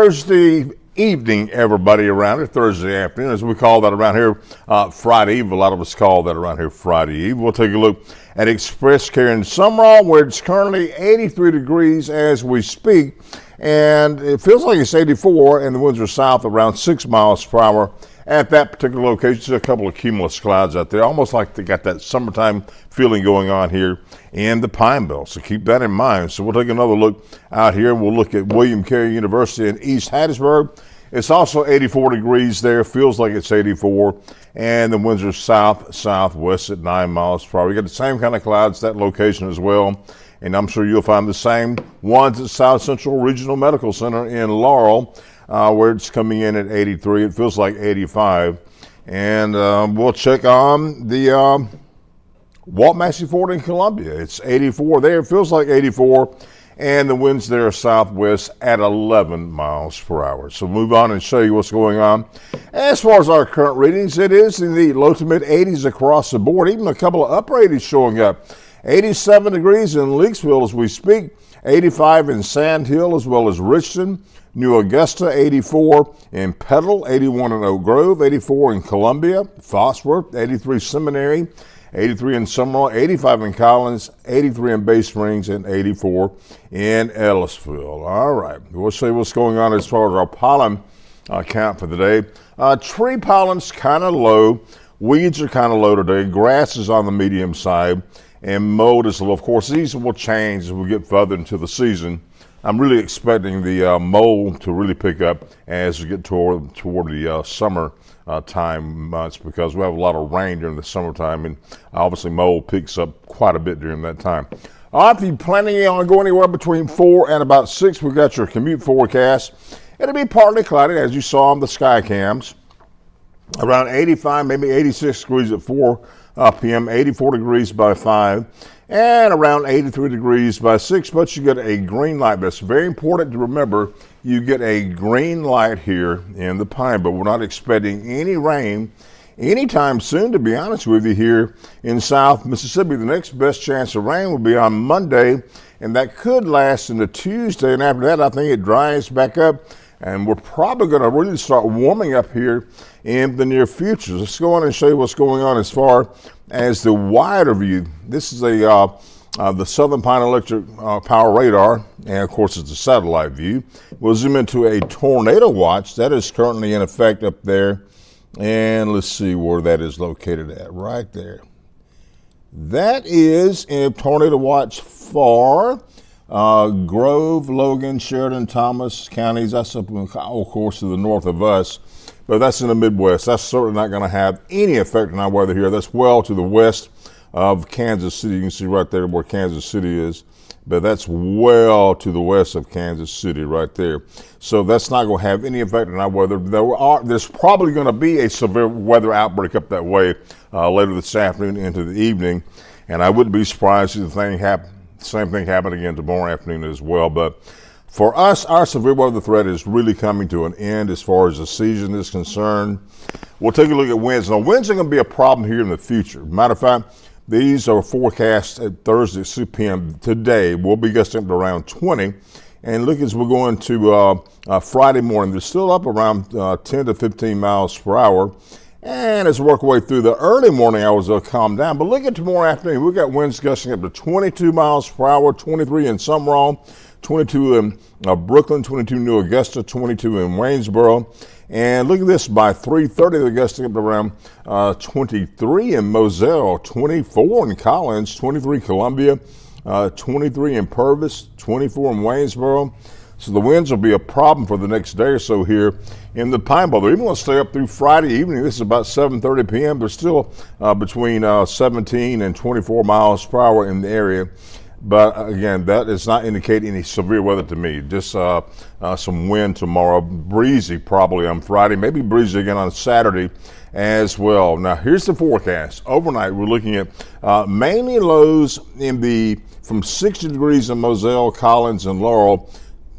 Thursday evening, everybody around here. Thursday afternoon, as we call that around here, Friday Eve. A lot of us call that around here Friday Eve. We'll take a look at Express Care in Summerall, where it's currently 83 degrees as we speak, and it feels like it's 84, and the winds are south around 6 miles per hour. At that particular location, there's a couple of cumulus clouds out there, almost like they got that summertime feeling going on here in the Pine Belt. So keep that in mind. So we'll take another look out here. We'll look at William Carey University in East Hattiesburg. It's also 84 degrees there, feels like it's 84, and the winds are south-southwest at 9 miles per hour. You got the same kind of clouds at that location as well, and I'm sure you'll find the same ones at South Central Regional Medical Center in Laurel, where it's coming in at 83. It feels like 85. And we'll check on the Walt Massey Ford in Columbia. It's 84 there. It feels like 84. And the winds there are southwest at 11 miles per hour. So move on and show you what's going on. As far as our current readings, it is in the low to mid 80s across the board. Even a couple of upper 80s showing up. 87 degrees in Leakesville as we speak. 85 in Sand Hill as well as Richton. New Augusta, 84 in Petal, 81 in Oak Grove, 84 in Columbia, Fosworth, 83 Seminary, 83 in Summerall, 85 in Collins, 83 in Bay Springs, and 84 in Ellisville. All right, we'll show you what's going on as far as our pollen count for the day. Tree pollen's kind of low. Weeds are kind of low today. Grass is on the medium side, and mold is low. Of course, these will change as we get further into the season. I'm really expecting the mold to really pick up as we get toward the summer time months, because we have a lot of rain during the summertime, and obviously mold picks up quite a bit during that time. All right, if you're planning on going anywhere between 4 and about 6, we've got your commute forecast. It'll be partly cloudy, as you saw on the sky cams. Around 85, maybe 86 degrees at 4 p.m., 84 degrees by 5. And around 83 degrees by 6, but you get a green light. That's very important to remember. You get a green light here in the Pine Belt. We're not expecting any rain anytime soon, to be honest with you, here in South Mississippi. The next best chance of rain will be on Monday, and that could last into Tuesday. And after that, I think it dries back up, and we're probably going to really start warming up here in the near future. Let's go on and show you what's going on as far as the wider view. This is the Southern Pine Electric Power Radar, and of course it's a satellite view. We'll zoom into a tornado watch that is currently in effect up there, and let's see where that is located at. Right there. That is a tornado watch for Grove, Logan, Sheridan, Thomas counties. That's up, of course, to the north of us. But that's in the Midwest. That's certainly not going to have any effect on our weather here. That's well to the west of Kansas City. You can see right there where Kansas City is. But that's well to the west of Kansas City right there. So that's not going to have any effect on our weather. There's probably going to be a severe weather outbreak up that way later this afternoon into the evening. And I wouldn't be surprised if the same thing happened again tomorrow afternoon as well. But for us, our severe weather threat is really coming to an end as far as the season is concerned. We'll take a look at winds. Now, winds are going to be a problem here in the future. Matter of fact, these are forecast at Thursday at 6 p.m. today. We'll be gusting up to around 20. And look, as we're going to Friday morning, they're still up around 10 to 15 miles per hour. And as we work our way through the early morning hours, they'll calm down. But look at tomorrow afternoon. We've got winds gusting up to 22 miles per hour, 23 in Summerall, 22 in Brooklyn, 22 in New Augusta, 22 in Waynesboro. And look at this, by 3:30, they're gusting up to around 23 in Moselle, 24 in Collins, 23 Columbia, 23 in Purvis, 24 in Waynesboro. So the winds will be a problem for the next day or so here in the Pine Belt. They're even going to stay up through Friday evening. This is about 7:30 p.m. They're still between 17 and 24 miles per hour in the area. But again, that does not indicate any severe weather to me. Just some wind tomorrow, breezy probably on Friday, maybe breezy again on Saturday as well. Now here's the forecast. Overnight, we're looking at mainly lows from 60 degrees in Moselle, Collins, and Laurel,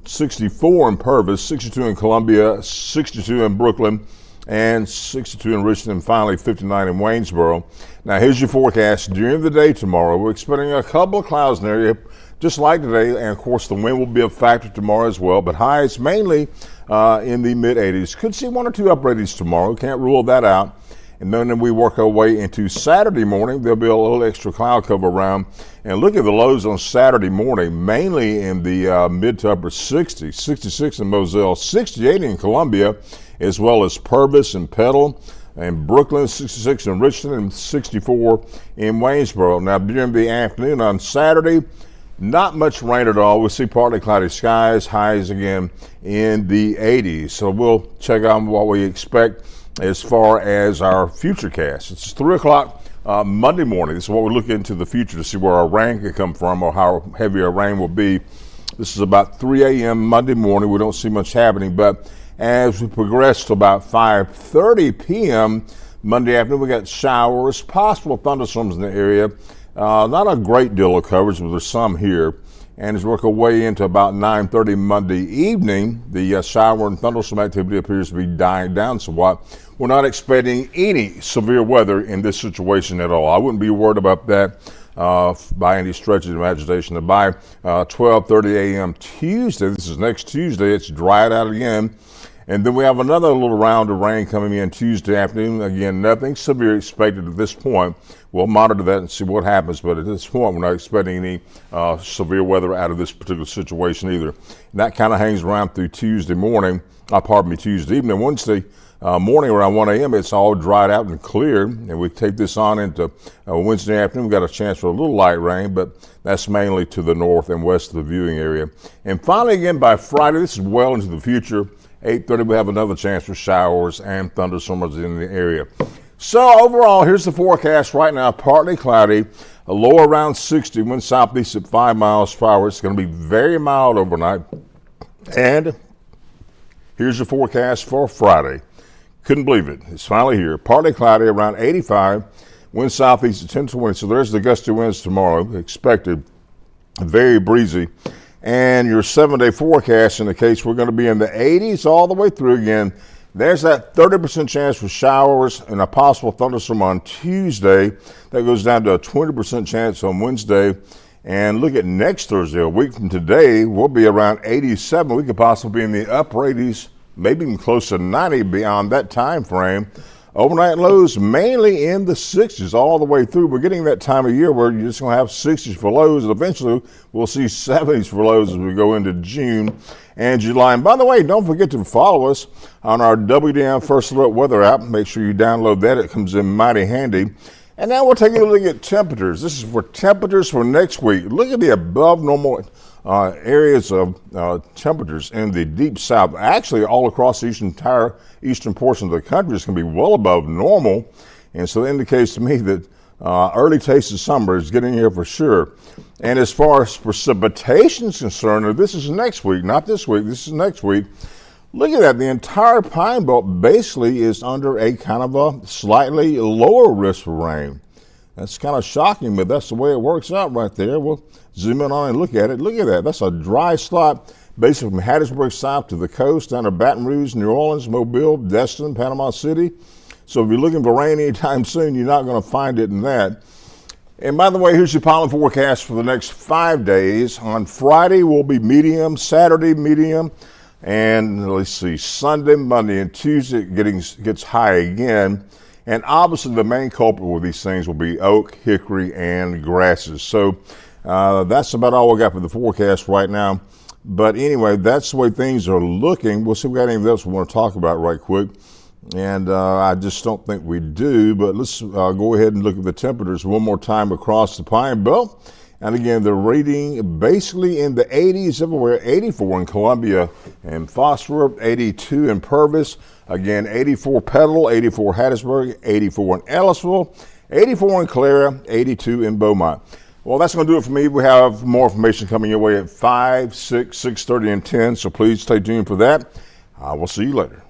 64 in Purvis, 62 in Columbia, 62 in Brooklyn, and 62 in Richmond, and finally 59 in Waynesboro. Now here's your forecast during the day tomorrow. We're expecting a couple of clouds in the area just like today. And of course, the wind will be a factor tomorrow as well, but highs mainly in the mid 80s. Could see 1 or 2 up-80s tomorrow. Can't rule that out. And then we work our way into Saturday morning. There'll be a little extra cloud cover around. And look at the lows on Saturday morning, mainly in the mid to upper 60s, 66 in Moselle, 68 in Columbia, as well as Purvis and Petal and Brooklyn, 66 in Richmond, and 64 in Waynesboro. Now, during the afternoon on Saturday, not much rain at all. We'll see partly cloudy skies, highs again in the 80s. So we'll check out what we expect as far as our future cast. It's 3 o'clock Monday morning. This is what we look into the future to see where our rain could come from or how heavy our rain will be. This is about 3 a.m. Monday morning. We don't see much happening, but as we progress to about 5:30 p.m. Monday afternoon, we got showers, possible thunderstorms in the area. Not a great deal of coverage, but there's some here. And as we work our way into about 9:30 Monday evening, the shower and thunderstorm activity appears to be dying down somewhat. We're not expecting any severe weather in this situation at all. I wouldn't be worried about that by any stretch of the imagination. And by 12:30 a.m. Tuesday, this is next Tuesday, it's dried out again. And then we have another little round of rain coming in Tuesday afternoon. Again, nothing severe expected at this point. We'll monitor that and see what happens. But at this point, we're not expecting any severe weather out of this particular situation either. And that kind of hangs around through Tuesday morning. Tuesday evening. Wednesday morning around 1 a.m., it's all dried out and clear. And we take this on into Wednesday afternoon. We've got a chance for a little light rain, but that's mainly to the north and west of the viewing area. And finally, again, by Friday, this is well into the future. 8:30, we have another chance for showers and thunderstorms in the area. So overall, here's the forecast right now. Partly cloudy, a low around 60, wind southeast at 5 miles per hour. It's going to be very mild overnight. And here's the forecast for Friday. Couldn't believe it. It's finally here. Partly cloudy, around 85, wind southeast at 10 to 20. So there's the gusty winds tomorrow expected. Very breezy. And your 7-day forecast indicates we're going to be in the 80s all the way through again. There's that 30% chance for showers and a possible thunderstorm on Tuesday. That goes down to a 20% chance on Wednesday. And look at next Thursday, a week from today, we'll be around 87. We could possibly be in the upper 80s, maybe even close to 90 beyond that time frame. Overnight lows mainly in the 60s all the way through. We're getting that time of year where you're just going to have 60s for lows. And eventually, we'll see 70s for lows as we go into June and July. And by the way, don't forget to follow us on our WDAM First Alert Weather app. Make sure you download that. It comes in mighty handy. And now we'll take a look at temperatures. This is for temperatures for next week. Look at the above normal areas of temperatures in the deep south. Actually, all across the entire eastern portion of the country is going to be well above normal. And so that indicates to me that early taste of summer is getting here for sure. And as far as precipitation is concerned, this is next week, not this week, this is next week. Look at that. The entire Pine Belt basically is under a kind of a slightly lower risk for rain. That's kind of shocking, but that's the way it works out right there. We'll zoom in on and look at it. Look at that. That's a dry slot basically from Hattiesburg south to the coast, down to Baton Rouge, New Orleans, Mobile, Destin, Panama City. So if you're looking for rain anytime soon, you're not going to find it in that. And by the way, here's your pollen forecast for the next 5 days. On Friday will be medium, Saturday medium, and let's see, Sunday, Monday, and Tuesday gets high again. And obviously the main culprit with these things will be oak, hickory, and grasses. So that's about all we got for the forecast right now. But anyway, that's the way things are looking. We'll see if we got anything else we want to talk about right quick. And I just don't think we do. But let's go ahead and look at the temperatures one more time across the Pine Belt. And again, they're reading basically in the 80s everywhere. 84 in Columbia and Phosphor, 82 in Purvis. Again, 84 Petal, 84 Hattiesburg, 84 in Ellisville, 84 in Clara, 82 in Beaumont. Well, that's going to do it for me. We have more information coming your way at 5, 6, 6:30, and 10. So please stay tuned for that. We'll see you later.